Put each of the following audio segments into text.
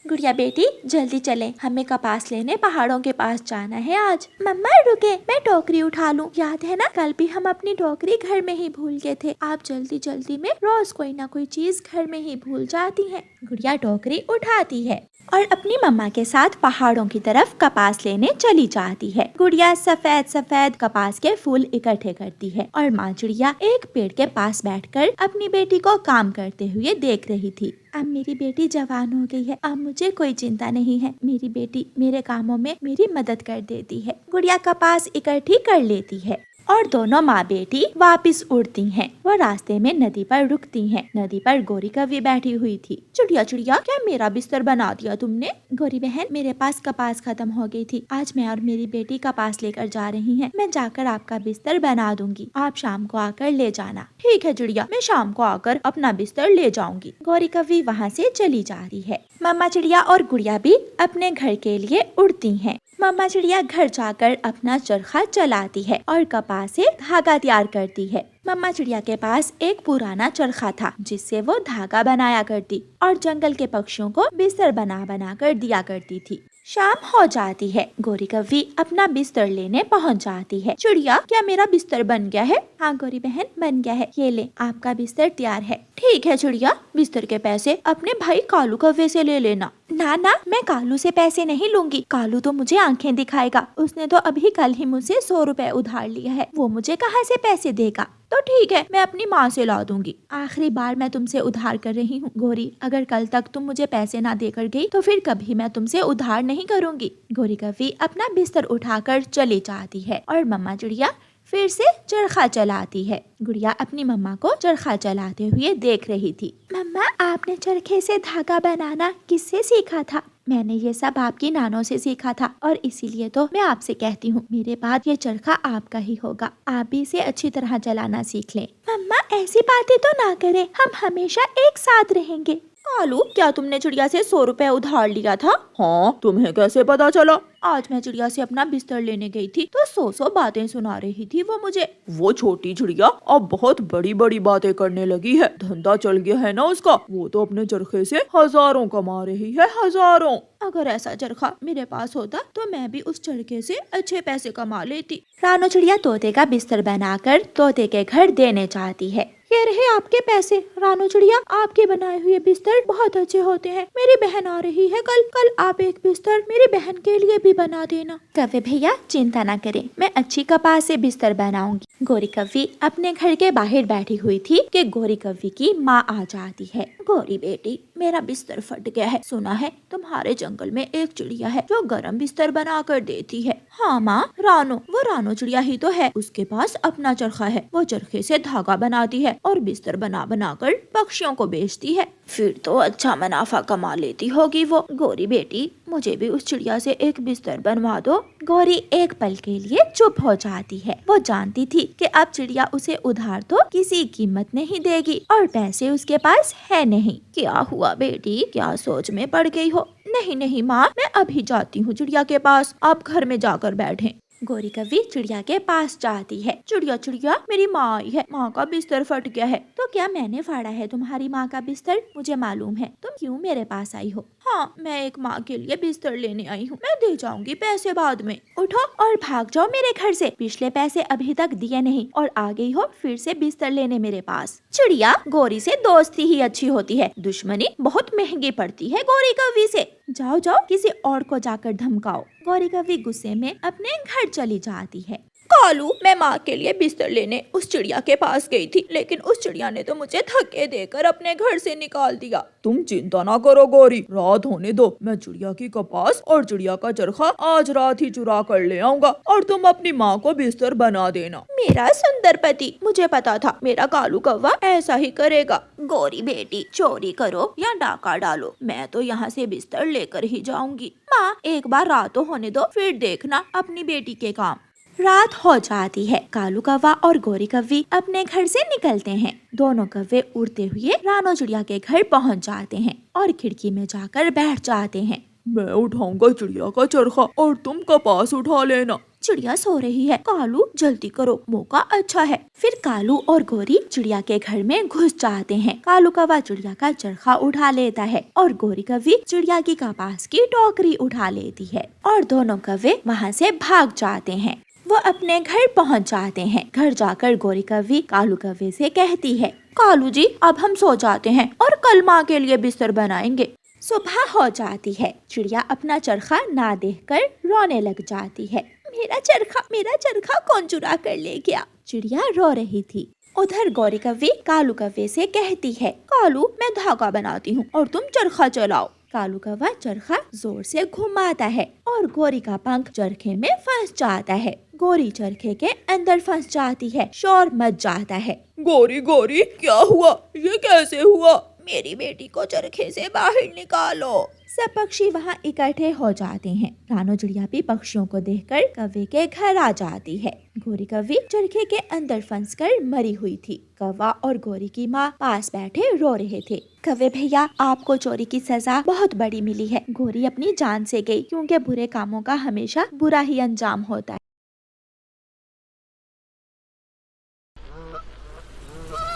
गुड़िया बेटी जल्दी चले, हमें कपास लेने पहाड़ों के पास जाना है आज। मम्मा रुके, मैं टोकरी उठा लूं। याद है ना, कल भी हम अपनी टोकरी घर में ही भूल गए थे। आप जल्दी जल्दी में रोज कोई ना कोई चीज घर में ही भूल जाती हैं। गुड़िया टोकरी उठाती है और अपनी मम्मा के साथ पहाड़ों की तरफ कपास लेने चली जाती है। गुड़िया सफेद सफेद कपास के फूल इकट्ठे करती है और माँ चिड़िया एक पेड़ के पास बैठकर अपनी बेटी को काम करते हुए देख रही थी। अब मेरी बेटी जवान हो गई है, अब मुझे कोई चिंता नहीं है। मेरी बेटी मेरे कामों में मेरी मदद कर देती है। गुड़िया कपास इकट्ठी कर लेती है और दोनों माँ बेटी वापस उड़ती हैं। वो रास्ते में नदी पर रुकती हैं। नदी पर गौरी कव्वी बैठी हुई थी। चिड़िया चिड़िया, क्या मेरा बिस्तर बना दिया तुमने? गौरी बहन, मेरे पास कपास खत्म हो गई थी। आज मैं और मेरी बेटी कपास लेकर जा रही हैं। मैं जाकर आपका बिस्तर बना दूंगी, आप शाम को आकर ले जाना। ठीक है चिड़िया, मैं शाम को आकर अपना बिस्तर ले जाऊंगी। गौरी कव्वी वहाँ से चली जा रही है। मम्मा चिड़िया और गुड़िया भी अपने घर के लिए उड़ती हैं। मम्मा चिड़िया घर जाकर अपना चरखा चलाती है और कपास से धागा तैयार करती है। मम्मा चिड़िया के पास एक पुराना चरखा था जिससे वो धागा बनाया करती और जंगल के पक्षियों को बिस्तर बना बना कर दिया करती थी। शाम हो जाती है। गौरी कव्वी अपना बिस्तर लेने पहुंच जाती है। चिड़िया, क्या मेरा बिस्तर बन गया है? हाँ गौरी बहन, बन गया है। ये ले, आपका बिस्तर तैयार है। ठीक है चिड़िया, बिस्तर के पैसे अपने भाई कालू कव्वे से ले लेना। ना ना, मैं कालू से पैसे नहीं लूंगी। कालू तो मुझे आंखें दिखाएगा। उसने तो अभी कल ही मुझसे 100 रुपए उधार लिया है। वो मुझे कहाँ से पैसे देगा? तो ठीक है, मैं अपनी माँ से ला दूंगी। आखिरी बार मैं तुमसे उधार कर रही हूँ गौरी। अगर कल तक तुम मुझे पैसे ना देकर गई तो फिर कभी मैं तुमसे उधार नहीं करूंगी। गौरी कव्वी अपना बिस्तर उठाकर चली जाती है और मम्मा चिड़िया फिर से चरखा चलाती है। गुड़िया अपनी मम्मा को चरखा चलाते हुए देख रही थी। मम्मा, आपने चरखे से धागा बनाना किससे सीखा था? मैंने ये सब आपकी नानों से सीखा था और इसीलिए तो मैं आपसे कहती हूँ, मेरे बाद ये चरखा आपका ही होगा। आप भी इसे अच्छी तरह चलाना सीख लें। मम्मा, ऐसी बातें तो ना करें, हम हमेशा एक साथ रहेंगे। कालू, क्या तुमने चिड़िया से 100 रुपए उधार लिया था? हाँ, तुम्हें कैसे पता चला? आज मैं चिड़िया से अपना बिस्तर लेने गई थी तो 100 बातें सुना रही थी वो मुझे। वो छोटी चिड़िया अब बहुत बड़ी बड़ी बातें करने लगी है। धंधा चल गया है ना उसका। वो तो अपने चरखे से हजारों कमा रही है, हजारों। अगर ऐसा चरखा मेरे पास होता तो मैं भी उस चरखे से अच्छे पैसे कमा लेती। रानो चिड़िया तोते का बिस्तर बनाकर तोते के घर देने चाहती है। ये रहे आपके पैसे। रानो चिड़िया, आपके बनाए हुए बिस्तर बहुत अच्छे होते हैं। मेरी बहन आ रही है कल, कल आप एक बिस्तर मेरी बहन के लिए भी बना देना। कव्वे भैया चिंता न करें, मैं अच्छी कपास से बिस्तर बनाऊंगी। गौरी कव्वी अपने घर के बाहर बैठी हुई थी कि गौरी कव्वी की माँ आ जाती है। गौरी बेटी, मेरा बिस्तर फट गया है। सुना है तुम्हारे जंगल में एक चिड़िया है जो गरम बिस्तर बना कर देती है। हाँ माँ, रानो, वो रानो चिड़िया ही तो है। उसके पास अपना चरखा है। वो चरखे से धागा बनाती है और बिस्तर बना बना कर पक्षियों को बेचती है। फिर तो अच्छा मुनाफा कमा लेती होगी वो। गौरी बेटी, मुझे भी उस चिड़िया से एक बिस्तर बनवा दो। गौरी एक पल के लिए चुप हो जाती है। वो जानती थी कि अब चिड़िया उसे उधार तो किसी कीमत नहीं देगी और पैसे उसके पास है नहीं। क्या हुआ बेटी, क्या सोच में पड़ गई हो? नहीं नहीं माँ, मैं अभी जाती हूँ चिड़िया के पास, आप घर में जाकर बैठें। गौरी कव्वी चिड़िया के पास जाती है। चिड़िया चिड़िया, मेरी माँ आई है। माँ का बिस्तर फट गया है। तो क्या मैंने फाड़ा है तुम्हारी माँ का बिस्तर? मुझे मालूम है। तुम क्यों मेरे पास आई हो? हाँ, मैं एक माँ के लिए बिस्तर लेने आई हूँ। मैं दे जाऊंगी पैसे बाद में। उठो और भाग जाओ मेरे घर से। पिछले पैसे अभी तक दिए नहीं और आ गई हो फिर से बिस्तर लेने मेरे पास। चिड़िया, गौरी से दोस्ती ही अच्छी होती है, दुश्मनी बहुत महंगी पड़ती है गौरी कव्वी से। जाओ जाओ, किसी और को जाकर धमकाओ। गौरी कव्वी गुस्से में अपने घर चली जाती है। कालू, मैं माँ के लिए बिस्तर लेने उस चिड़िया के पास गई थी, लेकिन उस चिड़िया ने तो मुझे धक्के देकर अपने घर से निकाल दिया। तुम चिंता ना करो गौरी, रात होने दो। मैं चिड़िया की कपास और चिड़िया का चरखा आज रात ही चुरा कर ले आऊंगा और तुम अपनी माँ को बिस्तर बना देना। मेरा सुंदर पति, मुझे पता था मेरा कालू कौवा ऐसा ही करेगा। गौरी बेटी, चोरी करो या डाका डालो, मैं तो यहाँ से बिस्तर लेकर ही जाऊंगी। माँ, एक बार रात तो होने दो, फिर देखना अपनी बेटी के काम। रात हो जाती है। कालू कौवा और गौरी कव्वी अपने घर से निकलते हैं। दोनों कौवे उड़ते हुए रानो चिड़िया के घर पहुंच जाते हैं और खिड़की में जाकर बैठ जाते हैं। मैं उठाऊंगा चिड़िया का चरखा और तुम कपास उठा लेना। चिड़िया सो रही है। कालू जल्दी करो, मौका अच्छा है। फिर कालू और गोरी चिड़िया के घर में घुस जाते हैं। कालू कौवा चिड़िया का चरखा उठा लेता है और गोरी कौवी चिड़िया की कपास की टोकरी उठा लेती है और दोनों कौवे वहाँ से भाग जाते हैं। वो अपने घर पहुँच जाते हैं। घर जाकर गोरी कौवी कालू कौवे से कहती है, कालू जी अब हम सो जाते हैं और कल माँ के लिए बिस्तर बनाएंगे। सुबह हो जाती है। चिड़िया अपना चरखा ना देखकर रोने लग जाती है। मेरा चरखा कौन चुरा कर ले गया? चिड़िया रो रही थी। उधर गोरी कौवी कालू कौवे से कहती है, कालू मैं धागा बनाती हूँ और तुम चरखा चलाओ। कालू कौवा चरखा जोर से घुमाता है और गोरी का पंख चरखे में फंस जाता है। गोरी चरखे के अंदर फंस जाती है। शोर मच जाता है। गोरी गोरी क्या हुआ? ये कैसे हुआ? मेरी बेटी को चरखे से बाहर निकालो। सब पक्षी वहाँ इकट्ठे हो जाते हैं। रानो चिड़िया भी पक्षियों को देखकर कौवे के घर आ जाती है। गोरी कौवी चरखे के अंदर फंसकर मरी हुई थी। कौवा और गोरी की माँ पास बैठे रो रहे थे। कौवे भैया आपको चोरी की सजा बहुत बड़ी मिली है। गोरी अपनी जान से गई क्योंकि बुरे कामों का हमेशा बुरा ही अंजाम होता है।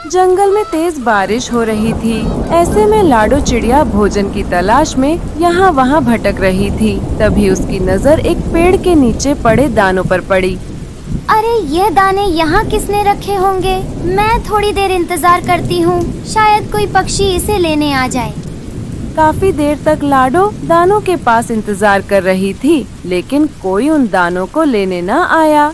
जंगल में तेज बारिश हो रही थी। ऐसे में लाडो चिड़िया भोजन की तलाश में यहाँ वहाँ भटक रही थी। तभी उसकी नज़र एक पेड़ के नीचे पड़े दानों पर पड़ी। अरे ये दाने यहाँ किसने रखे होंगे? मैं थोड़ी देर इंतजार करती हूँ, शायद कोई पक्षी इसे लेने आ जाए। काफी देर तक लाडो दानों के पास इंतजार कर रही थी, लेकिन कोई उन दानों को लेने न आया।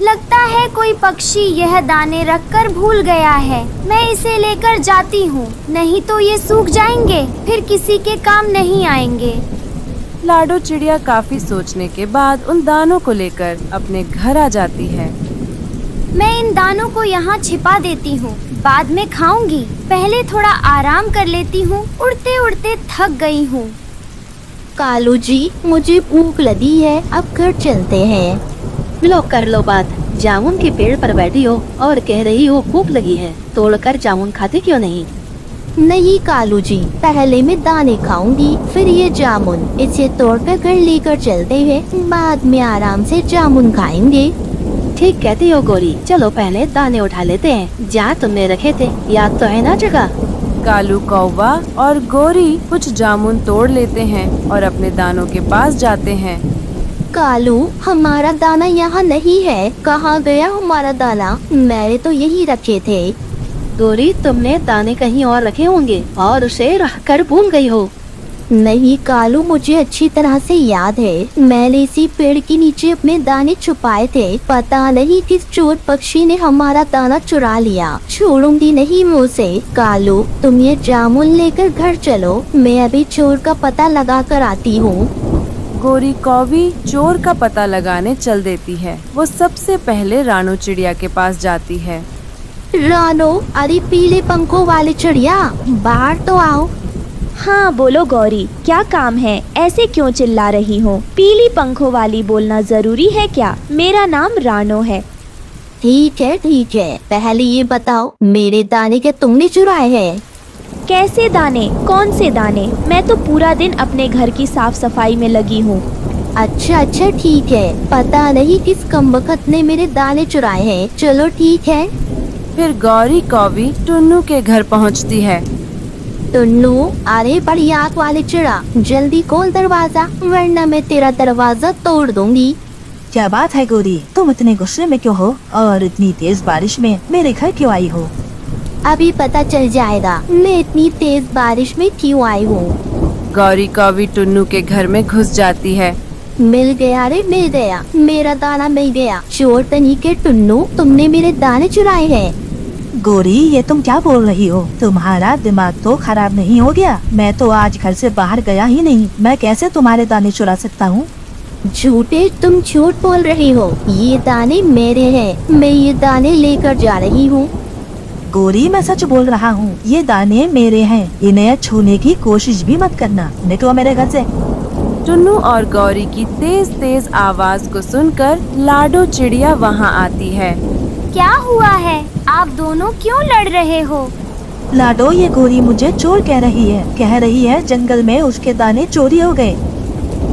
लगता है कोई पक्षी यह दाने रखकर भूल गया है। मैं इसे लेकर जाती हूँ, नहीं तो ये सूख जाएंगे, फिर किसी के काम नहीं आएंगे। लाडो चिड़िया काफी सोचने के बाद उन दानों को लेकर अपने घर आ जाती है। मैं इन दानों को यहाँ छिपा देती हूँ, बाद में खाऊंगी। पहले थोड़ा आराम कर लेती हूँ, उड़ते उड़ते थक गई हूँ। कालू जी मुझे भूख लगी है, अब घर चलते हैं। लो कर लो बात। जामुन के पेड़ पर बैठी हो और कह रही हो भूख लगी है, तोड़कर जामुन खाते क्यों नहीं? नहीं कालू जी, पहले मैं दाने खाऊंगी, फिर ये जामुन। इसे तोड़कर घर लेकर चलते हैं, बाद में आराम से जामुन खाएंगे। ठीक कहती हो गोरी, चलो पहले दाने उठा लेते हैं जहाँ तुमने रखे थे, याद तो है ना जगह? कालू कौवा और गोरी कुछ जामुन तोड़ लेते हैं और अपने दानों के पास जाते हैं। कालू हमारा दाना यहाँ नहीं है, कहाँ गया हमारा दाना? मैंने तो यही रखे थे। गोरी तुमने दाने कहीं और रखे होंगे और उसे रखकर भूल गई हो। नहीं कालू, मुझे अच्छी तरह से याद है, मैंने इसी पेड़ के नीचे अपने दाने छुपाए थे। पता नहीं किस चोर पक्षी ने हमारा दाना चुरा लिया। छोड़ूंगी नहीं मैं उसे। कालू तुम ये जामुन लेकर घर चलो, मैं अभी चोर का पता लगा कर आती हूँ। गोरी कौवी चोर का पता लगाने चल देती है। वो सबसे पहले रानो चिड़िया के पास जाती है। रानो, अरे पीले पंखों वाले चिड़िया, बाहर तो आओ। हाँ बोलो गौरी, क्या काम है? ऐसे क्यों चिल्ला रही हो? पीली पंखों वाली बोलना जरूरी है क्या? मेरा नाम रानो है। ठीक है, पहले ये बताओ मेरे दाने क्या तुमने चुराए हैं? कैसे दाने? कौन से दाने? मैं तो पूरा दिन अपने घर की साफ सफाई में लगी हूँ। अच्छा ठीक है, पता नहीं किस कमबख्त ने मेरे दाने चुराए हैं। चलो ठीक है। फिर गौरी कौवी टुन्नू के घर पहुँचती है। टुन्नू, अरे बड़ी आँख वाले चिड़ा, जल्दी खोल दरवाजा, वरना मैं तेरा दरवाजा तोड़ दूंगी। क्या बात है गोरी, तुम इतने गुस्से में क्यों हो और इतनी तेज बारिश में मेरे घर क्यों आई हो? अभी पता चल जाएगा मैं इतनी तेज बारिश में क्यों आई हूँ। गौरी कौवी टुन्नू के घर में घुस जाती है। मिल गया रे, मिल गया, मेरा दाना मिल गया। चोर तनी के टुन्नू, तुमने मेरे दाने चुराए हैं। गोरी ये तुम क्या बोल रही हो? तुम्हारा दिमाग तो खराब नहीं हो गया? मैं तो आज घर से बाहर गया ही नहीं, मैं कैसे तुम्हारे दाने चुरा सकता हूँ? झूठे, तुम झूठ बोल रही हो। ये दाने मेरे हैं, मैं ये दाने लेकर जा रही हूँ। गोरी मैं सच बोल रहा हूँ, ये दाने मेरे हैं, इन्हें छूने की कोशिश भी मत करना, निकलो मेरे घर से। टुन्नू और गौरी की तेज तेज आवाज को सुनकर लाडो चिड़िया वहाँ आती है। क्या हुआ है? आप दोनों क्यों लड़ रहे हो? लाडो, ये गोरी मुझे चोर कह रही है जंगल में उसके दाने चोरी हो गए।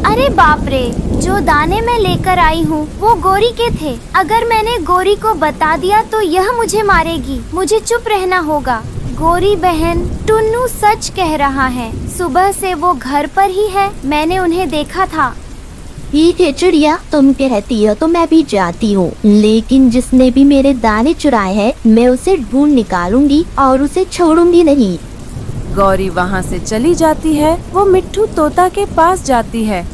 अरे बाप रे, जो दाने मैं लेकर आई हूँ वो गोरी के थे। अगर मैंने गोरी को बता दिया तो यह मुझे मारेगी। मुझे चुप रहना होगा। गोरी बहन, टुन्नू सच कह रहा है। सुबह से वो घर पर ही है। मैंने उन्हें देखा था। ठीक है चिड़िया, तुम कहती हो तो मैं भी जाती हूँ, लेकिन जिसने भी मेरे दाने चुराए हैं मैं उसे ढूंढ निकालूंगी और उसे छोड़ूंगी नहीं। गौरी वहाँ से चली जाती है। वो मिट्ठू तोता के पास जाती है।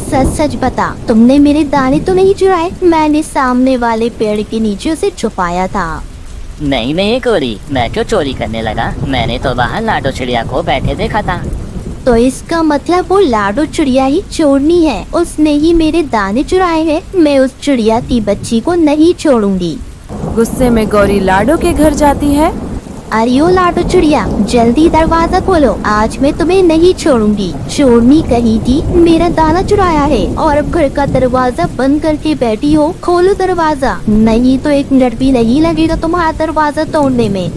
सच सच बता, तुमने मेरे दाने तो नहीं चुराए? मैंने सामने वाले पेड़ के नीचे उसे छुपाया था। नहीं नहीं गोरी, मैं क्यों चोरी करने लगा? मैंने तो बाहर लाडो चिड़िया को बैठे देखा था। तो इसका मतलब वो लाडो चिड़िया ही चोरनी है। उसने ही मेरे दाने चुराए हैं। मैं उस चिड़िया की बच्ची को नहीं छोड़ूंगी। गुस्से में गौरी लाडो के घर जाती है। अरे ओ लाडो चिड़िया, जल्दी दरवाजा खोलो, आज मैं तुम्हें नहीं छोड़ूंगी। चोरनी कही थी मेरा दाना चुराया है और अब घर का दरवाजा बंद करके बैठी हो। खोलो दरवाजा, नहीं तो एक मिनट भी नहीं लगेगा तुम्हारा दरवाजा तोड़ने में।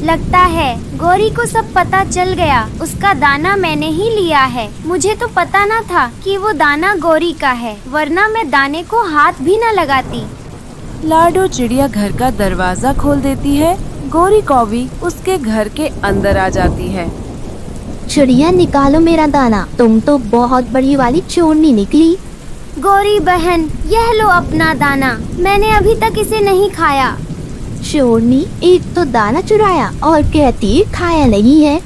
लगता है गोरी को सब पता चल गया। उसका दाना मैंने ही लिया है। मुझे तो पता न था कि वो दाना गोरी का है, वरना मैं दाने को हाथ भी न लगाती। लाडो चिड़िया घर का दरवाजा खोल देती है। गोरी कौवी उसके घर के अंदर आ जाती है। चिड़िया निकालो मेरा दाना, तुम तो बहुत बड़ी वाली चोरनी निकली। गोरी बहन, यह लो अपना दाना। मैंने अभी तक इसे नहीं खाया। चोरनी, एक तो दाना चुराया और कहती खाया नहीं है।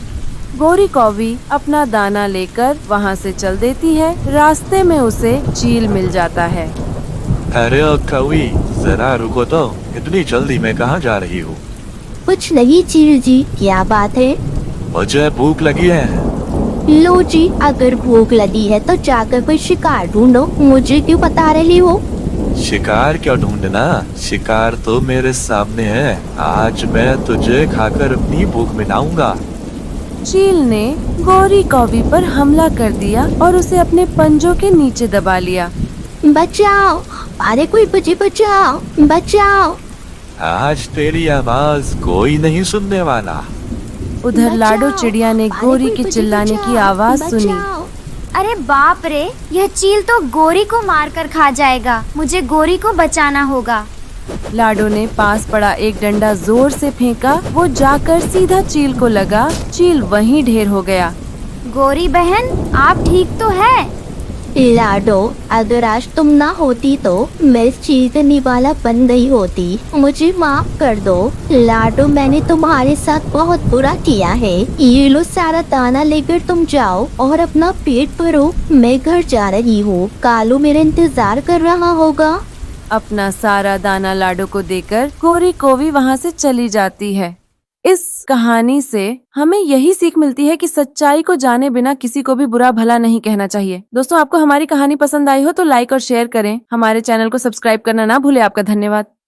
गोरी कौवी अपना दाना लेकर वहाँ से चल देती है। रास्ते में उसे चील मिल जाता है। अरे ओ कौवी, जरा रुको तो, इतनी जल्दी में कहाँ जा रही हूँ? कुछ नहीं चील जी, क्या बात है? मुझे भूख लगी है। लो जी, अगर भूख लगी है तो जाकर कोई शिकार ढूंढो, मुझे क्यों बता रही हो? शिकार क्यों ढूंढना? शिकार तो मेरे सामने है। आज मैं तुझे खाकर अपनी भूख मिटाऊंगा। चील ने गोरी कौवी पर हमला कर दिया और उसे अपने पंजों के नीचे दबा लिया। बचाओ, अरे कोई मुझे बचाओ, बचाओ। आज तेरी आवाज कोई नहीं सुनने वाला। उधर लाडो बचाओ, चिड़िया ने अरे गोरी कोई के मुझे चिल्लाने की बचाओ, आवाज सुनी। बचाओ। अरे बाप रे, यह चील तो गोरी को मार कर खा जाएगा। मुझे गोरी को बचाना होगा। लाडो ने पास पड़ा एक डंडा जोर से फेंका। वो जाकर सीधा चील को लगा। चील वहीं ढेर हो गया। गोरी बहन, आप ठीक तो है? लाडो, अगर आज तुम ना होती तो मैं इस चीज का निवाला बन गई होती। मुझे माफ कर दो लाडो, मैंने तुम्हारे साथ बहुत बुरा किया है। ये लो सारा दाना लेकर तुम जाओ और अपना पेट भरो। मैं घर जा रही हूँ, कालू मेरा इंतजार कर रहा होगा। अपना सारा दाना लाडो को देकर गोरी कौवी वहाँ से चली जाती है। इस कहानी से हमें यही सीख मिलती है कि सच्चाई को जाने बिना किसी को भी बुरा भला नहीं कहना चाहिए। दोस्तों, आपको हमारी कहानी पसंद आई हो तो लाइक और शेयर करें। हमारे चैनल को सब्सक्राइब करना ना भूले। आपका धन्यवाद।